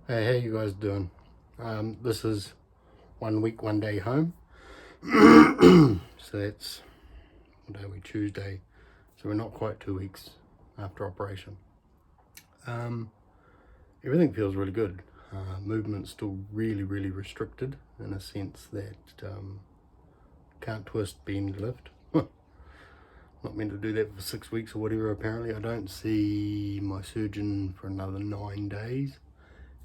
Hey, how you guys doing? This is 1 week, 1 day home. So that's, what day are we? Tuesday. So we're not quite 2 weeks after operation. Everything feels really good. Movement's still really restricted in a sense that can't twist, bend, lift. Not meant to do that for 6 weeks or whatever. Apparently, I don't see my surgeon for another 9 days,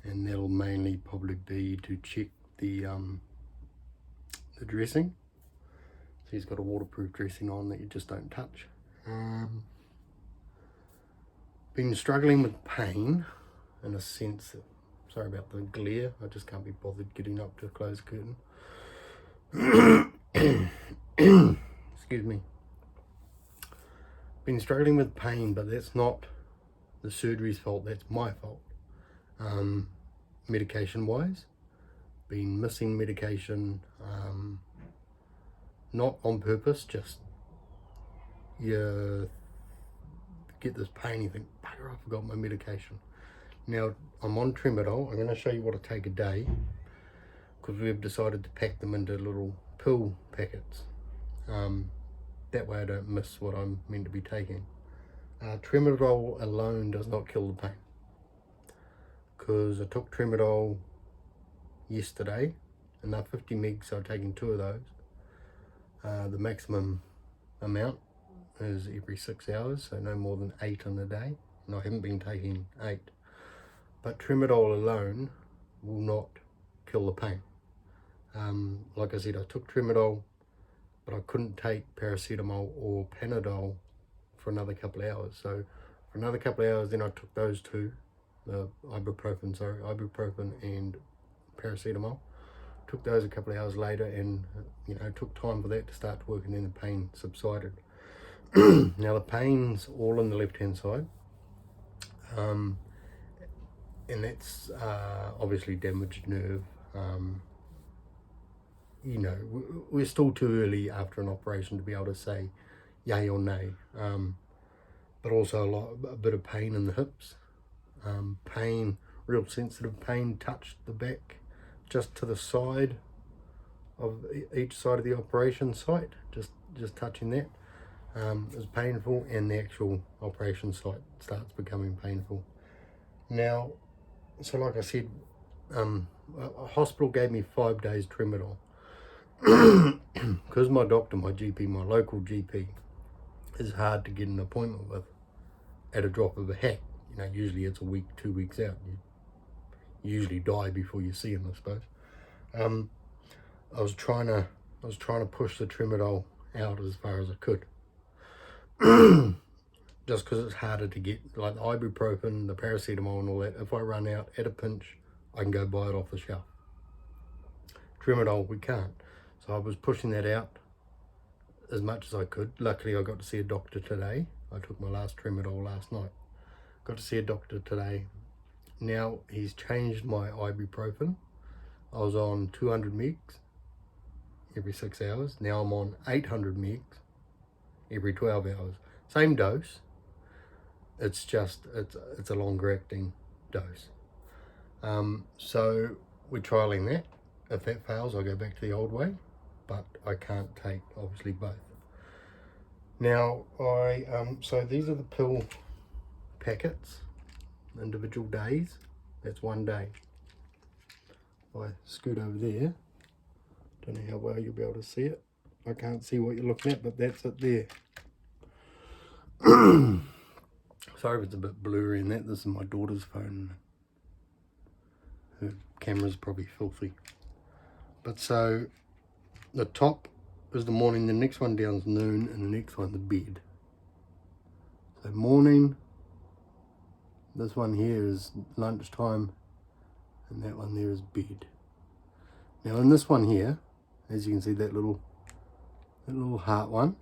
and that'll mainly probably be to check the dressing. So he's got a waterproof dressing on that you just don't touch. Been struggling with pain in a sense that, sorry about the glare, I just can't be bothered getting up to close the curtain. Excuse me. Been struggling with pain, but that's not the surgery's fault, that's my fault. Medication wise, been missing medication, not on purpose, just you get this pain, you think, bugger, I forgot my medication. Now I'm on Tramadol. I'm going to show you what I take a day, because we've decided to pack them into little pill packets. That way I don't miss what I'm meant to be taking. Tramadol alone does not kill the pain, because I took Tramadol yesterday, enough 50 mg, so I'm taking 2 of those. The maximum amount is every 6 hours, so no more than 8 in a day, and I haven't been taking 8. But Tramadol alone will not kill the pain. Like I said, I took Tramadol, but I couldn't take paracetamol or Panadol for another couple of hours. So for another couple of hours, then I took those two, the ibuprofen and paracetamol. Took those a couple of hours later, and took time for that to start to work, and then the pain subsided. Now the pain's all on the left-hand side, and that's obviously damaged nerve. We're still too early after an operation to be able to say yay or nay. But also a bit of pain in the hips. Pain, real sensitive pain, touched the back just to the side of each side of the operation site. Just touching that is painful, and the actual operation site starts becoming painful. Now, so like I said, a hospital gave me 5 days Tramadol. Because my doctor, my GP, my local GP, is hard to get an appointment with at a drop of a hat. Usually it's a week, 2 weeks out. You usually die before you see him, I suppose. I was trying to push the Tramadol out as far as I could. Just because it's harder to get, like the ibuprofen, the paracetamol and all that. If I run out at a pinch, I can go buy it off the shelf. Tramadol, we can't. So I was pushing that out as much as I could. Luckily, I got to see a doctor today. I took my last Tramadol last night. Got to see a doctor today. Now he's changed my ibuprofen. I was on 200 mgs every 6 hours. Now I'm on 800 mgs every 12 hours. Same dose. It's just, it's a longer acting dose. So we're trialing that. If that fails, I'll go back to the old way, but I can't take, obviously, both. Now, so these are the pill packets, individual days. That's 1 day. If I scoot over there, don't know how well you'll be able to see it. I can't see what you're looking at, but that's it there. Sorry if it's a bit blurry in that. This is my daughter's phone. Her camera's probably filthy. But so the top is the morning, the next one down is noon, and the next one the bed. So morning, this one here is lunchtime, and that one there is bed. Now in this one here, as you can see, that little heart one,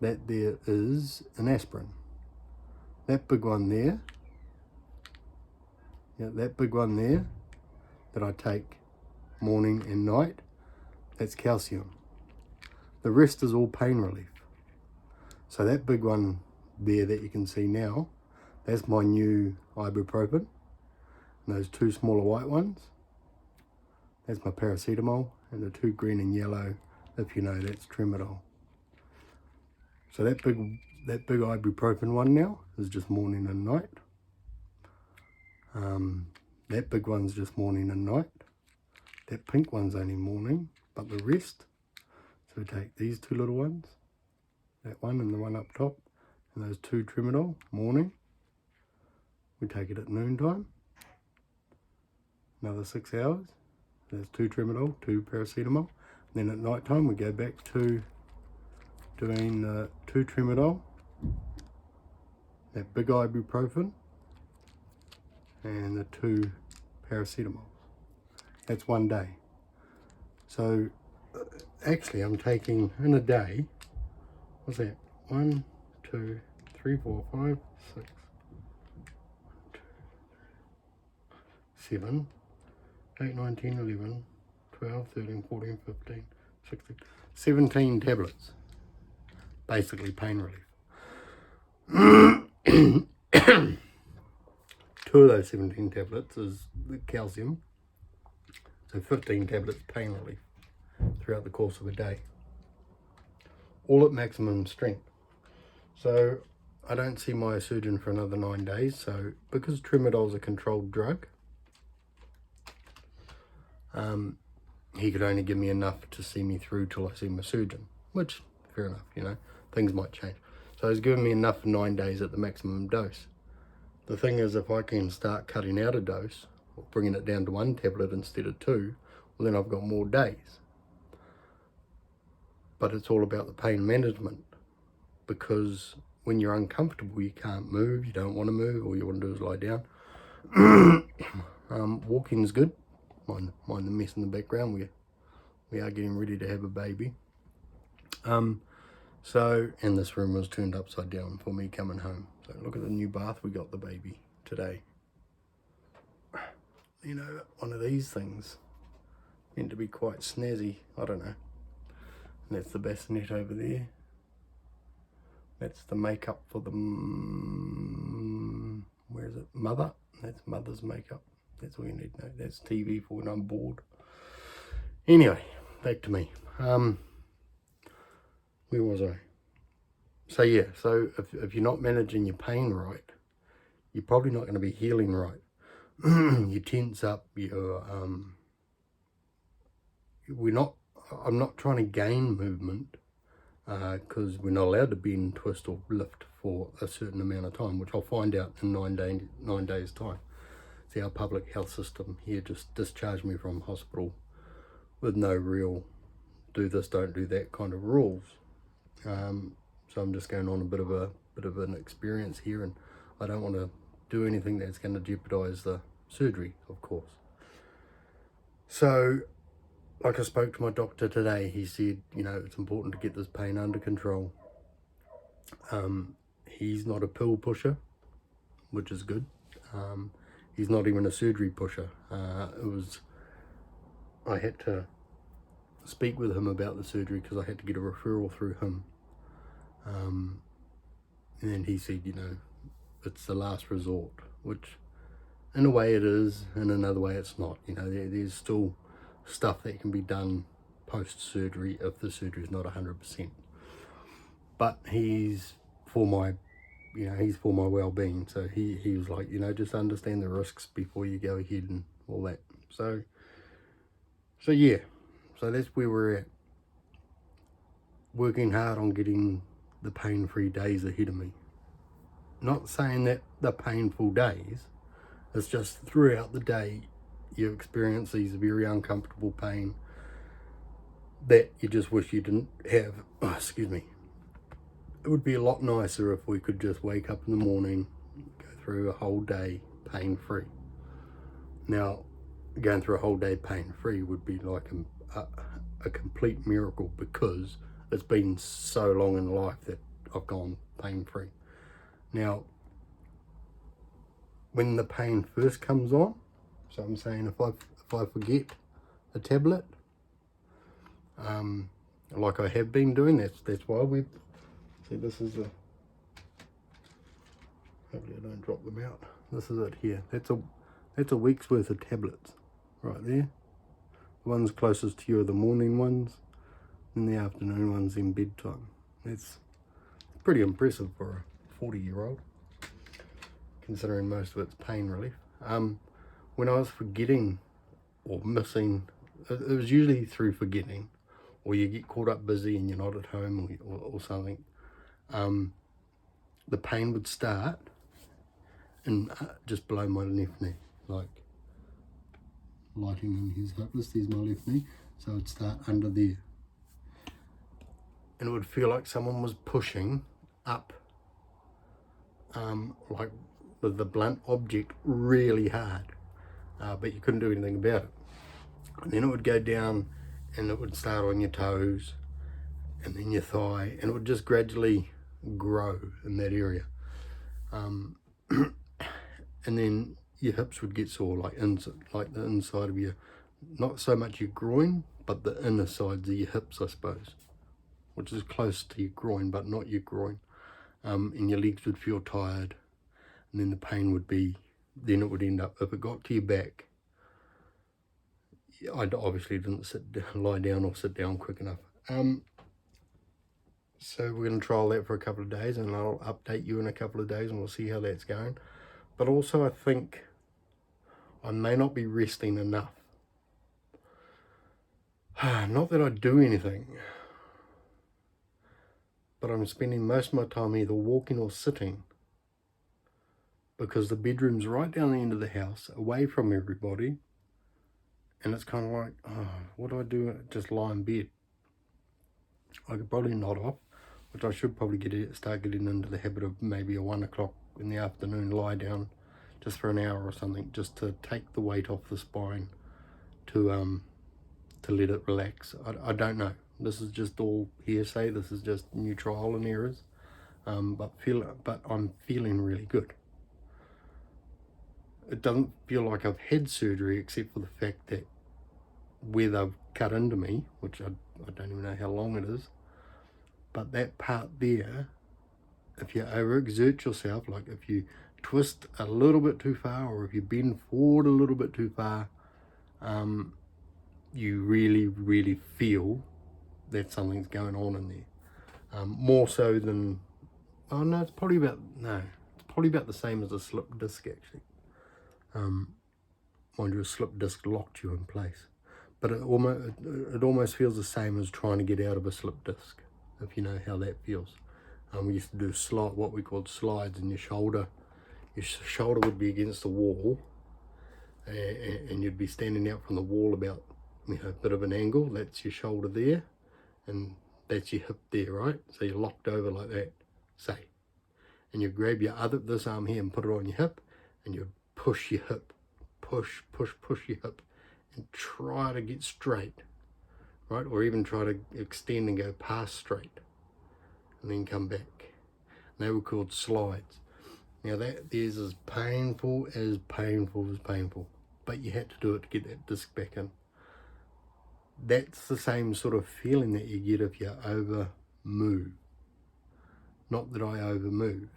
that there is an aspirin. That big one there, that big one there that I take morning and night, that's calcium. The rest is all pain relief. So that big one there that you can see now, that's my new ibuprofen. And those 2 smaller white ones, that's my paracetamol, and the 2 green and yellow, if you know, that's tramadol. So that big ibuprofen one now is just morning and night. That big one's just morning and night. That pink one's only morning, but the rest, so we take these 2 little ones, that one and the one up top, and those 2 tramadol, morning. We take it at noontime, another 6 hours. There's 2 tramadol, 2 paracetamol. Then at night time we go back to doing 2 tramadol, that big ibuprofen, and the 2 paracetamol. That's one day. So actually I'm taking in a day, what's that? 1, 2, 3, 4, 5, 6, 7, 8, 9, 10, 11, 12, 13, 14, 15, 16, 17 tablets. Basically pain relief. 2 of those 17 tablets is the calcium. So 15 tablets pain relief throughout the course of a day. All at maximum strength. So I don't see my surgeon for another 9 days. So because tramadol is a controlled drug, he could only give me enough to see me through till I see my surgeon, which, fair enough, you know, things might change. So he's given me enough for 9 days at the maximum dose. The thing is, if I can start cutting out a dose, or bringing it down to 1 tablet instead of 2, well then I've got more days. But it's all about the pain management, because when you're uncomfortable, you can't move, you don't want to move, all you want to do is lie down. Walking's good. Mind the mess in the background. We are getting ready to have a baby. So, and this room was turned upside down for me coming home. So look at the new bath we got the baby today. You know, one of these things meant to be quite snazzy. I don't know. And that's the bassinet over there. That's the makeup for the where is it? Mother. That's mother's makeup. That's all you need to know. That's TV for when I'm bored. Anyway, back to me. Where was I? So yeah, so if you're not managing your pain right, you're probably not going to be healing right. You tense up, I'm not trying to gain movement, because we're not allowed to bend, twist or lift for a certain amount of time, which I'll find out in 9 days time. See, our public health system here just discharged me from hospital with no real do this, don't do that kind of rules. So I'm just going on a bit of an experience here, and I don't want to do anything that's going to jeopardize the surgery, of course. So, like I spoke to my doctor today, he said, you know, it's important to get this pain under control. He's not a pill pusher, which is good. He's not even a surgery pusher. I had to speak with him about the surgery because I had to get a referral through him. And he said, you know, it's the last resort, which in a way it is, in another way it's not. You know, there's still stuff that can be done post-surgery if the surgery is not 100%. But he's for my well-being. So he was like, you know, just understand the risks before you go ahead and all that. So yeah, so that's where we're at. Working hard on getting the pain-free days ahead of me. Not saying that the painful days, it's just throughout the day you experience these very uncomfortable pain that you just wish you didn't have. Oh, excuse me. It would be a lot nicer if we could just wake up in the morning, go through a whole day pain-free. Now, going through a whole day pain-free would be like a complete miracle, because it's been so long in life that I've gone pain-free. Now, when the pain first comes on, so I'm saying if I forget a tablet, like I have been doing, that's why we see, this is the, hopefully I don't drop them out. This is it here. That's a week's worth of tablets right there. The ones closest to you are the morning ones, and the afternoon ones in bedtime. That's pretty impressive for a 40-year-old, considering most of it's pain relief. When I was forgetting or missing, it was usually through forgetting, or you get caught up busy and you're not at home or something, the pain would start and just below my left knee, like lighting in his hip. This is my left knee, so it'd start under there. And it would feel like someone was pushing up, like with the blunt object really hard, but you couldn't do anything about it. And then it would go down and it would start on your toes and then your thigh, and it would just gradually grow in that area. And then your hips would get sore, like the inside of your, not so much your groin, but the inner sides of your hips, I suppose, which is close to your groin, but not your groin. And your legs would feel tired, and then the pain would be, then it would end up, if it got to your back, I obviously didn't lie down or sit down quick enough. So we're going to trial that for a couple of days, and I'll update you in a couple of days and we'll see how that's going. But also I think I may not be resting enough. Not that I do anything, but I'm spending most of my time either walking or sitting, because the bedroom's right down the end of the house, away from everybody, and it's kind of like, what do I do? Just lie in bed. I could probably nod off, which I should probably start getting into the habit of maybe a 1 o'clock in the afternoon lie down just for an hour or something, just to take the weight off the spine, to let it relax. I don't know. This is just all hearsay. This is just new trial and errors. But I'm feeling really good. It doesn't feel like I've had surgery, except for the fact that where they've cut into me, which I don't even know how long it is, but that part there, if you overexert yourself, like if you twist a little bit too far, or if you bend forward a little bit too far, you really, really feel that something's going on in there. More so than, it's probably about the same as a slip disc, actually. Mind you, a slip disc locked you in place, but it almost feels the same as trying to get out of a slip disc, if you know how that feels. We used to do what we called slides, and your shoulder would be against the wall, and you'd be standing out from the wall about, a bit of an angle. That's your shoulder there, and that's your hip there, right? So you're locked over like that, say, and you grab this arm here and put it on your hip, and you push your hip, push your hip, and try to get straight, right? Or even try to extend and go past straight, and then come back. And they were called slides. Now that is as painful, but you had to do it to get that disc back in. That's the same sort of feeling that you get if you over move. Not that I over move,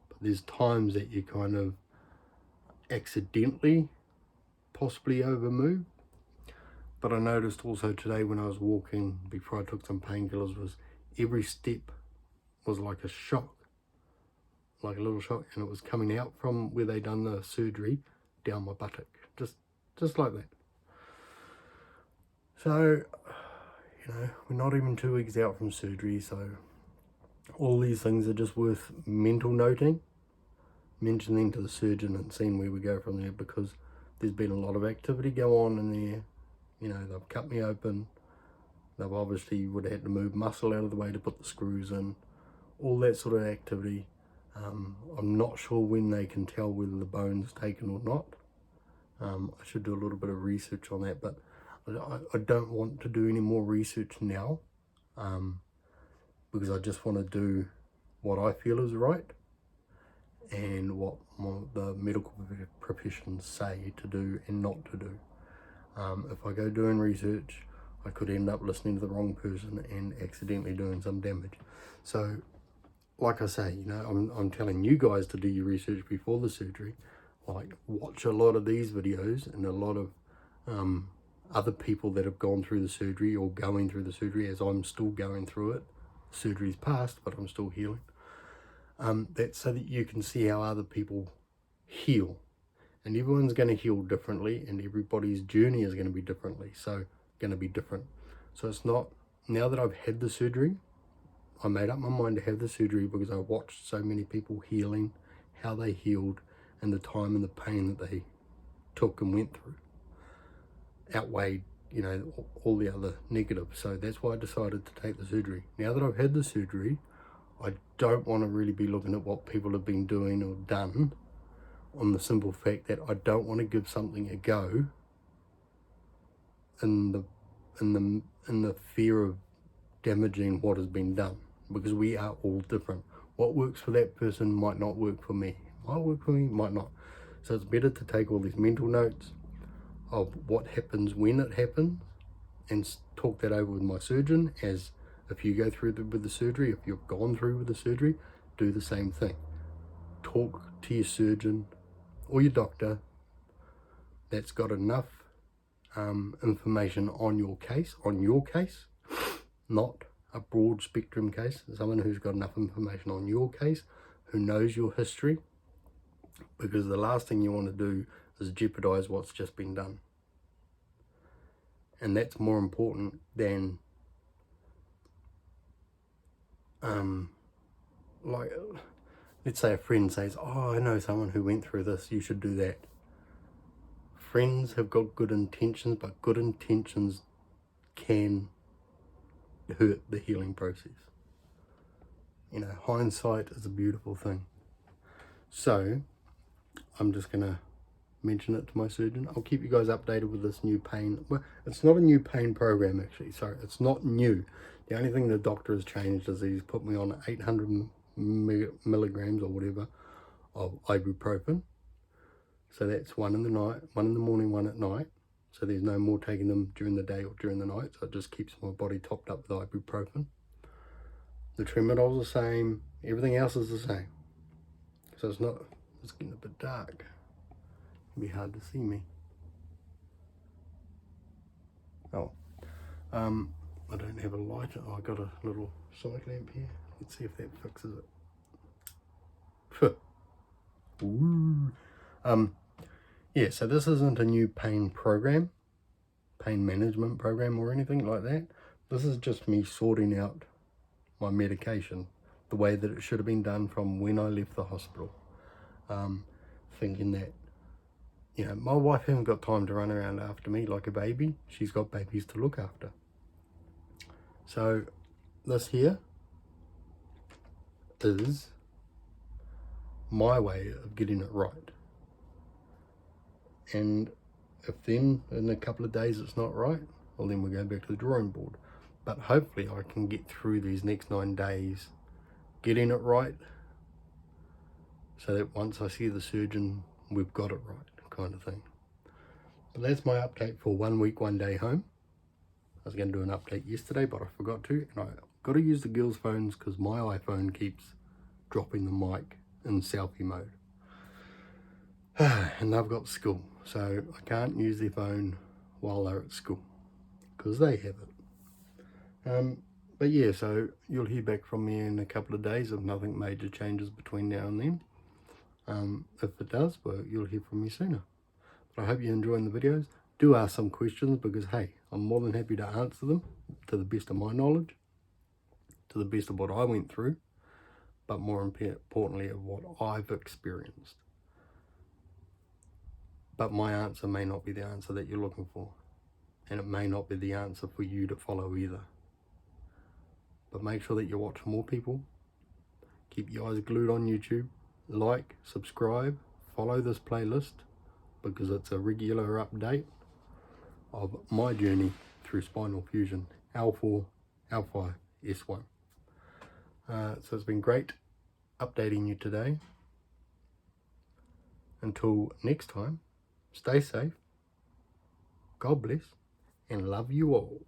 but there's times that you kind of accidentally possibly over move. But I noticed also today when I was walking, before I took some painkillers, was every step was like a shock, like a little shock, and it was coming out from where they done the surgery down my buttock, just like that. So, we're not even 2 weeks out from surgery, so all these things are just worth mentioning to the surgeon and seeing where we go from there, because there's been a lot of activity go on in there. They've cut me open. They've obviously would have had to move muscle out of the way to put the screws in, all that sort of activity. I'm not sure when they can tell whether the bone's taken or not. I should do a little bit of research on that, but I don't want to do any more research now, because I just want to do what I feel is right and what the medical professions say to do and not to do. If I go doing research, I could end up listening to the wrong person and accidentally doing some damage. So, like I say, I'm telling you guys to do your research before the surgery. like watch a lot of these videos and a lot of other people that have gone through the surgery or going through the surgery, as I'm still going through it. Surgery's past, but I'm still healing. That's so that you can see how other people heal. And everyone's going to heal differently, and everybody's journey is going to be different. So it's not, now that I've had the surgery, I made up my mind to have the surgery because I watched so many people healing, how they healed, and the time and the pain that they took and went through outweighed, you know, all the other negatives. So that's why I decided to take the surgery. Now that I've had the surgery, I don't want to really be looking at what people have been doing or done, on the simple fact that I don't want to give something a go in the fear of damaging what has been done, because we are all different. What works for that person might not work for me. Might work for me, might not. So it's better to take all these mental notes of what happens when it happens and talk that over with my surgeon. As if you go through with the surgery, if you've gone through with the surgery, do the same thing. Talk to your surgeon or your doctor that's got enough information on your case, not a broad spectrum case, someone who's got enough information on your case, who knows your history, because the last thing you want to do is jeopardize what's just been done. And that's more important than like, let's say a friend says, oh, I know someone who went through this, you should do that. Friends have got good intentions, but good intentions can hurt the healing process. You know, hindsight is a beautiful thing. So I'm just gonna mention it to my surgeon. I'll keep you guys updated with this new pain. Well, it's not a new pain program, actually. Sorry, it's not new. The only thing the doctor has changed is he's put me on 800 milligrams or whatever of ibuprofen. So that's one in the morning, one at night. So there's no more taking them during the day or during the night. So it just keeps my body topped up with ibuprofen. The tramadol's the same. Everything else is the same. So it's getting a bit dark. It'll be hard to see me. Oh, I don't have a light. Oh, I got a little side lamp here. Let's see if that fixes it. Ooh. Yeah, so this isn't a new pain management program or anything like that. This is just me sorting out my medication the way that it should have been done from when I left the hospital. Thinking that, you know, my wife hasn't got time to run around after me like a baby. She's got babies to look after. So this here is my way of getting it right. And if then in a couple of days it's not right, well, then we go back to the drawing board. But hopefully I can get through these next 9 days getting it right, so that once I see the surgeon, we've got it right, kind of thing. But that's my update for 1 week, 1 day home. I was going to do an update yesterday, but I forgot to, and I've got to use the girls' phones because my iPhone keeps dropping the mic in selfie mode. And they've got school, so I can't use their phone while they're at school because they have it. But yeah, so you'll hear back from me in a couple of days if nothing major changes between now and then. If it does, well, you'll hear from me sooner. But I hope you're enjoying the videos. Do ask some questions because, hey, I'm more than happy to answer them to the best of my knowledge, to the best of what I went through, but more importantly of what I've experienced. But my answer may not be the answer that you're looking for, and it may not be the answer for you to follow either. But make sure that you watch more people. Keep your eyes glued on YouTube. Like, subscribe, follow this playlist because it's a regular update of my journey through spinal fusion, L4, L5, S1. So it's been great updating you today. Until next time, stay safe, God bless, and love you all.